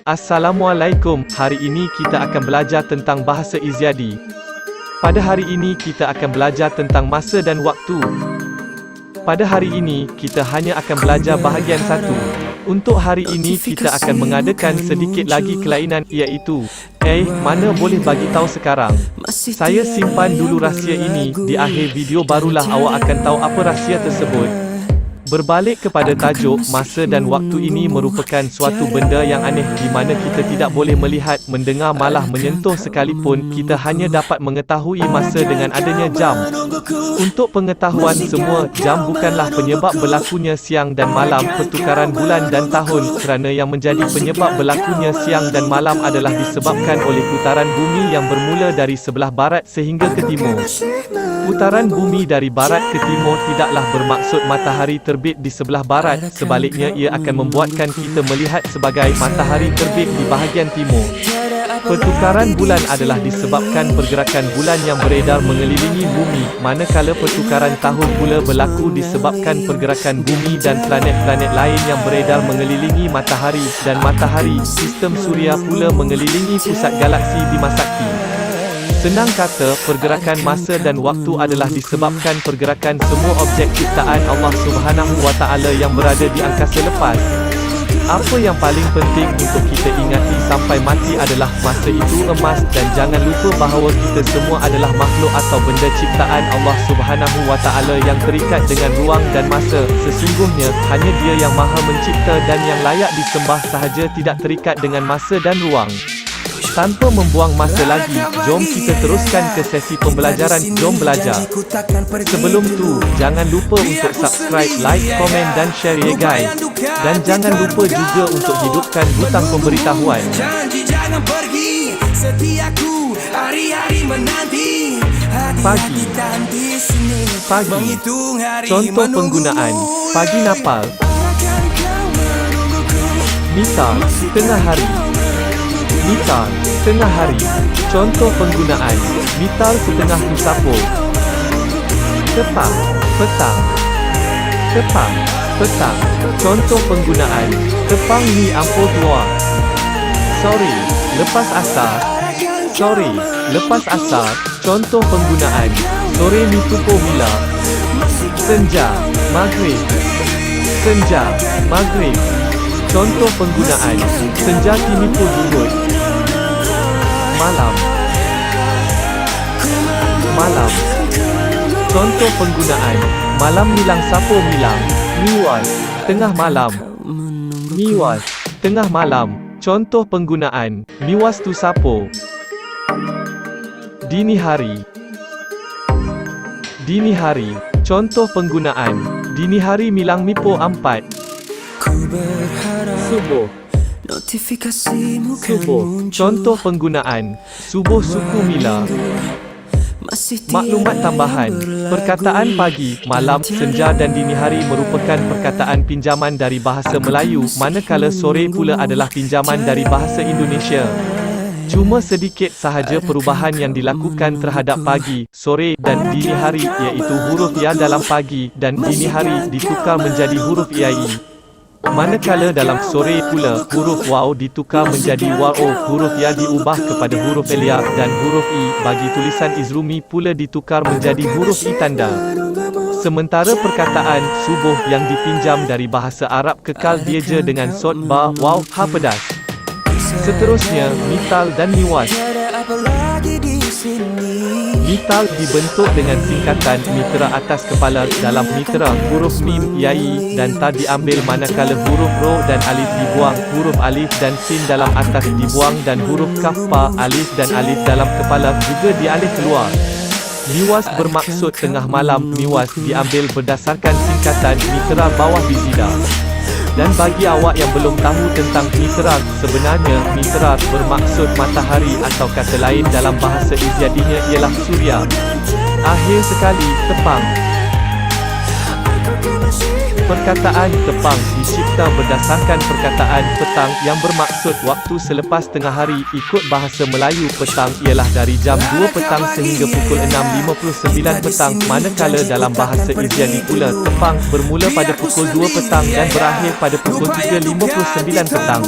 Assalamualaikum, hari ini kita akan belajar tentang bahasa Izyadi. Pada hari ini kita akan belajar tentang masa dan waktu. Pada hari ini, kita hanya akan belajar bahagian satu. Untuk hari ini kita akan mengadakan sedikit lagi kelainan, iaitu mana boleh bagi tahu sekarang. Saya simpan dulu rahsia ini, di akhir video barulah awak akan tahu apa rahsia tersebut. Berbalik kepada tajuk, masa dan waktu ini merupakan suatu benda yang aneh di mana kita tidak boleh melihat, mendengar malah menyentuh sekalipun. Kita hanya dapat mengetahui masa dengan adanya jam. Untuk pengetahuan semua, jam bukanlah penyebab berlakunya siang dan malam, pertukaran bulan dan tahun, kerana yang menjadi penyebab berlakunya siang dan malam adalah disebabkan oleh putaran bumi yang bermula dari sebelah barat sehingga ke timur. Putaran bumi dari barat ke timur tidaklah bermaksud matahari terbit di sebelah barat, sebaliknya ia akan membuatkan kita melihat sebagai matahari terbit di bahagian timur. Pertukaran bulan adalah disebabkan pergerakan bulan yang beredar mengelilingi bumi, manakala pertukaran tahun pula berlaku disebabkan pergerakan bumi dan planet-planet lain yang beredar mengelilingi matahari, dan matahari, sistem suria pula mengelilingi pusat galaksi Bima Sakti. Senang kata, pergerakan masa dan waktu adalah disebabkan pergerakan semua objek ciptaan Allah Subhanahu wa Ta'ala yang berada di angkasa lepas. Apa yang paling penting untuk kita ingati sampai mati adalah masa itu emas, dan jangan lupa bahawa kita semua adalah makhluk atau benda ciptaan Allah Subhanahu wa Ta'ala yang terikat dengan ruang dan masa. Sesungguhnya, hanya Dia yang Maha Mencipta dan yang layak disembah sahaja, tidak terikat dengan masa dan ruang. Tanpa membuang masa lagi, jom kita teruskan ke sesi pembelajaran. Jom belajar. Sebelum tu, jangan lupa untuk subscribe, like, komen dan share ya guys. Dan jangan lupa juga untuk hidupkan butang pemberitahuan. Pagi. Contoh penggunaan. Pagi Napal. Misal, tengah hari. Mital, tengah hari. Contoh penggunaan. Mital setengah Musapo. Tepang, petang. Tepang, petang. Contoh penggunaan. Tepang ni ampuh tua. Sore, lepas asar. Sore, lepas asar. Contoh penggunaan. Sore ni tupo bila. Senja, maghrib. Senja, maghrib. Contoh penggunaan. Senja kini pun durut. Malam. Malam. Contoh penggunaan. Malam milang sapo milang. Miwas. Tengah malam. Miwas. Tengah malam. Contoh penggunaan. Miwas tu sapo. Dini hari. Dini hari. Contoh penggunaan. Dini hari milang mipo ampat. Subuh. Subuh. Contoh penggunaan. Subuh suku mila. Maklumat tambahan. Perkataan pagi, malam, senja dan dini hari merupakan perkataan pinjaman dari bahasa Melayu, manakala sore pula adalah pinjaman dari bahasa Indonesia. Cuma sedikit sahaja perubahan yang dilakukan terhadap pagi, sore dan dini hari, iaitu huruf ya dalam pagi dan dini hari ditukar menjadi huruf iai. Manakala dalam sore pula, huruf waw ditukar menjadi wa'o, huruf ya diubah kepada huruf elia, dan huruf i bagi tulisan Izrumi pula ditukar menjadi huruf i tanda. Sementara perkataan subuh yang dipinjam dari bahasa Arab kekal dieja dengan sod, ba, waw, ha pedas. Seterusnya, mital dan miwas. Mital dibentuk dengan singkatan mitra atas kepala. Dalam mitra, huruf mim, yai dan ta diambil manakala huruf ro dan alif dibuang, huruf alif dan sin dalam atas dibuang, dan huruf kaf, pa, alif dan alif dalam kepala juga dialih keluar. Miwas bermaksud tengah malam. Miwas diambil berdasarkan singkatan mitra bawah bizida. Dan bagi awak yang belum tahu tentang mitrar, sebenarnya mitrar bermaksud matahari atau kata lain dalam bahasa Izyadinya ialah surya. Akhir sekali, tepang. Perkataan tepang dicipta berdasarkan perkataan petang yang bermaksud waktu selepas tengah hari. Ikut bahasa Melayu, petang ialah dari jam 2 petang sehingga pukul 6.59 petang, manakala dalam bahasa Izyadi pula, tepang bermula pada pukul 2 petang dan berakhir pada pukul 3.59 petang.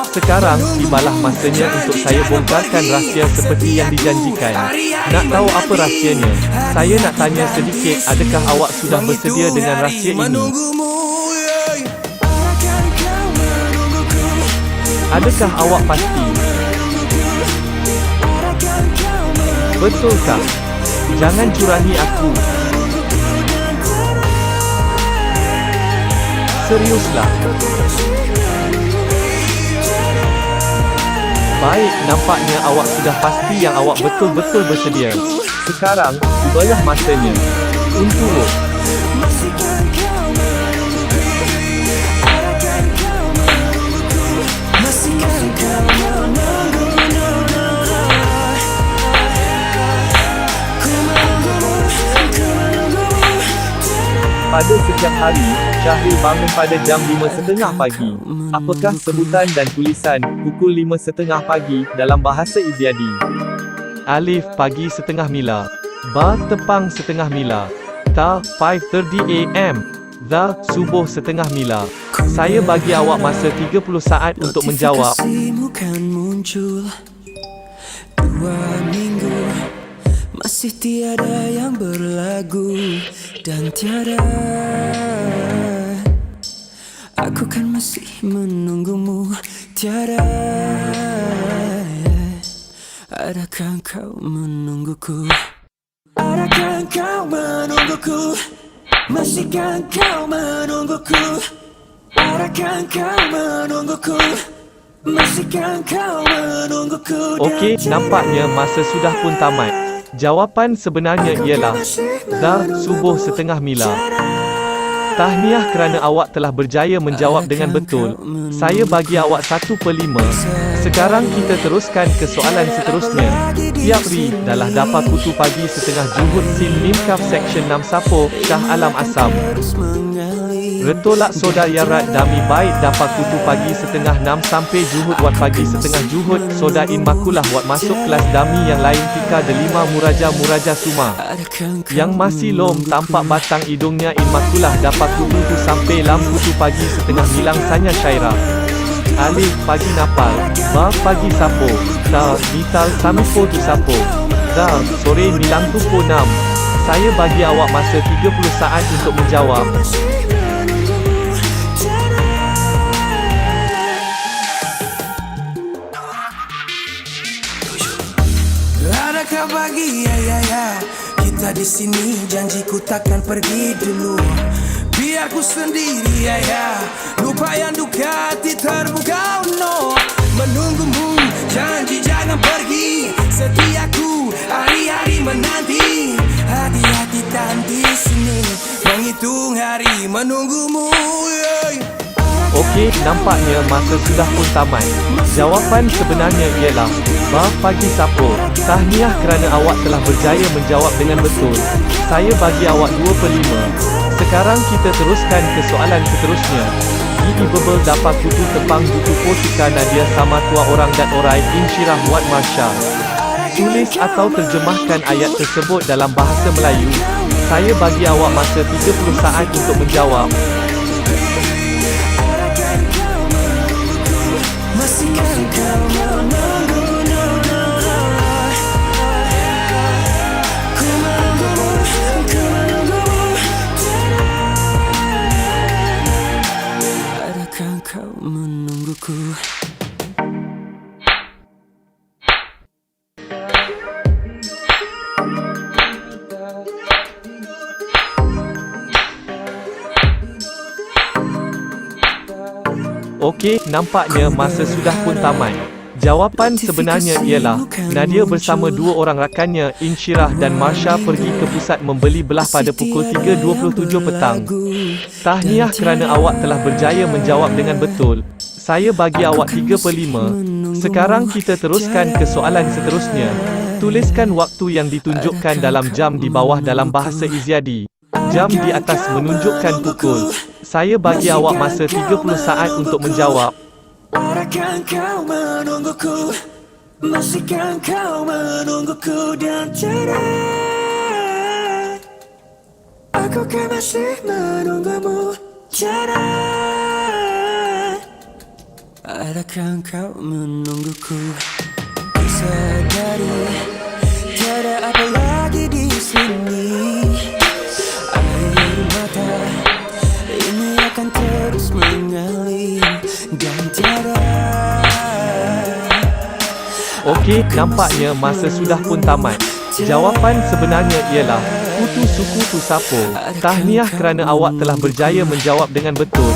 Sekarang, tibalah masanya untuk saya bongkarkan rahsia seperti yang dijanjikan. Nak tahu apa rahsianya? Saya nak tanya sedikit, adakah awak sudah bersedia dengan rahsia ini? Adakah awak pasti? Betulkah? Jangan curangi aku. Seriuslah. Baik, nampaknya awak sudah pasti yang awak betul-betul bersedia. Sekarang, tibalah masanya. Untuk pada setiap hari, Syahril bangun pada jam 5.30 pagi. Apakah sebutan dan tulisan pukul 5.30 pagi dalam bahasa Iziadi? Alif, pagi setengah mila. Ba, tepang setengah mila. Ta, 5:30 am. Za, subuh setengah mila. Saya bagi awak masa 30 saat untuk menjawab. Masih tiada yang berlagu dan tiada. Aku kan masih menunggumu, tiada. Adakah kau menungguku? Adakah kau menungguku? Masihkah kau menungguku? Adakah kau menungguku? Masihkah kau menungguku? Okey, nampaknya masa sudah pun tamat. Jawapan sebenarnya ialah Za, subuh setengah mila. Tahniah kerana awak telah berjaya menjawab dengan betul. Saya bagi awak 1/5. Sekarang kita teruskan ke soalan seterusnya. Tiap Ri, dalah dapat kutu pagi setengah Juhud Sin Mim Kaf Section 6 Sapo, Shah Alam Asam. Retolak soda yarat dami baik dapat kutu pagi setengah 6 sampai Juhud wat pagi setengah Juhud, soda in makulah wat masuk kelas dami yang lain tika delima muraja suma. Yang masih lom tampak batang hidungnya in makulah dapat kutu tu sampai lam kutu pagi setengah milang sanya syairah. Alif, pagi napal. Ba, pagi sapo. Ta, vital samipo tu sapo. Za, sore milang tu po 6. Saya bagi awak masa 30 saat untuk menjawab. Adakah pagi ya, kita di sini janjiku takkan pergi dulu. Biar ku sendiri ya, lupa yang duka hati terbuka no. Menunggumu, janji jangan pergi. Setiaku hari-hari menanti. Hati-hati dan di sini menghitung hari menunggumu. Okey, nampaknya masa sudah pun tamat. Jawapan sebenarnya ialah Ba, pagi sapo. Tahniah kerana awak telah berjaya menjawab dengan betul. Saya bagi awak 2/5. Sekarang kita teruskan ke soalan seterusnya. Gigi bebel dapat kutu tepang buku potika Nadia sama tua orang dan orai insyirah wat marsha. Tulis atau terjemahkan ayat tersebut dalam bahasa Melayu. Saya bagi awak masa 30 saat untuk menjawab. Adakah kau menungguku? Okey, nampaknya masa sudah pun tamat. Jawapan sebenarnya ialah Nadia bersama dua orang rakannya, Insyirah dan Marsha pergi ke pusat membeli belah pada pukul 3.27 petang. Tahniah kerana awak telah berjaya menjawab dengan betul. Saya bagi awak 3/5. Sekarang kita teruskan ke soalan seterusnya. Tuliskan waktu yang ditunjukkan dalam jam di bawah dalam bahasa Iziadi. Jam di atas menunjukkan pukul. Saya bagi awak masa 30 saat untuk menjawab. Adakah kau menungguku? Masihkah kau menungguku dan tiada? Aku kan masih menunggumu, tiada. Adakah kau menungguku? Sadari tiada apa lagi di sini. Air mata ini akan terus mengalir dan tiada. Okey, nampaknya masa sudah pun tamat. Jawapan sebenarnya ialah Kutu suku tu Sapo. Tahniah kerana awak telah berjaya menjawab dengan betul.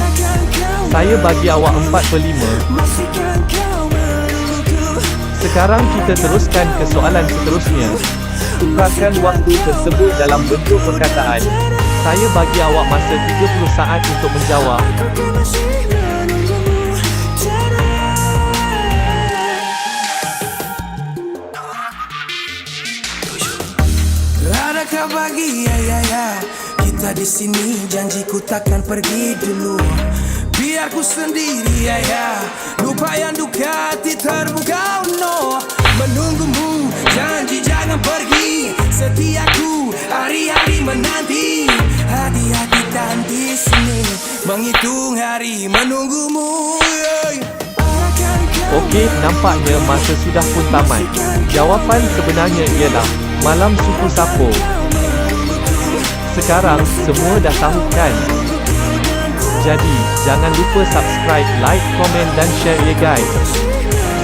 Saya bagi awak 4/5. Masihkah kau menungguku? Sekarang kita teruskan ke soalan seterusnya. Tukarkan waktu tersebut dalam bentuk perkataan. Saya bagi awak masa 30 saat untuk menjawab. Aku kan masih menunggumu. Tiada. Adakah pagi ya kita di sini, janjiku takkan pergi dulu. Biar ku sendiri ya lupa yang duka hati terbuka no. Menunggumu janji jangan pergi, setiaku hari-hari menanti. Hati-hati dan di sini menghitung hari menunggumu. Okey, nampaknya masa sudah pun tamat. Jawapan sebenarnya ialah Malam Suku Sapo. Sekarang, semua dah tahu kan? Jadi, jangan lupa subscribe, like, komen dan share ya guys.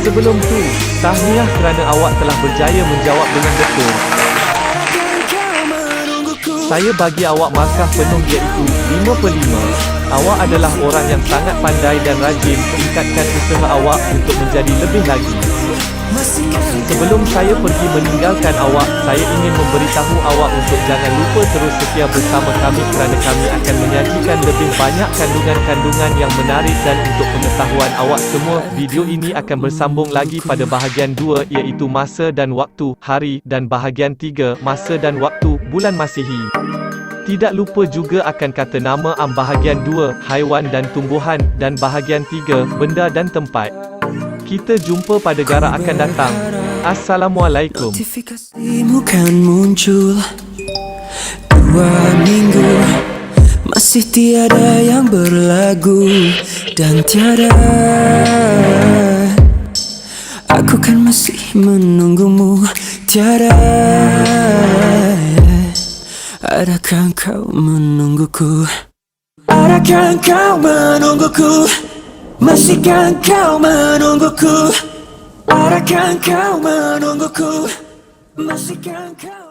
Sebelum tu, tahniah kerana awak telah berjaya menjawab dengan betul. Saya bagi awak markah penuh iaitu 5/5. Awak adalah orang yang sangat pandai dan rajin. Tingkatkan usaha awak untuk menjadi lebih lagi. Sebelum saya pergi meninggalkan awak, saya ingin memberitahu awak untuk jangan lupa terus setia bersama kami kerana kami akan menyajikan lebih banyak kandungan-kandungan yang menarik. Dan untuk pengetahuan awak semua, video ini akan bersambung lagi pada bahagian 2 iaitu masa dan waktu, hari, dan bahagian 3, masa dan waktu, bulan Masihi. Tidak lupa juga akan kata nama bahagian 2, haiwan dan tumbuhan, dan bahagian 3, benda dan tempat. Kita jumpa pada gara akan datang. Assalamualaikum. Notifikasimu kan muncul 2 minggu, masih tiada yang berlagu dan tiada. Aku kan masih menunggumu. Tiada. Adakah kau menungguku? Adakah kau menungguku? Masihkah kau menungguku? Adakah kau menungguku? Masihkah kau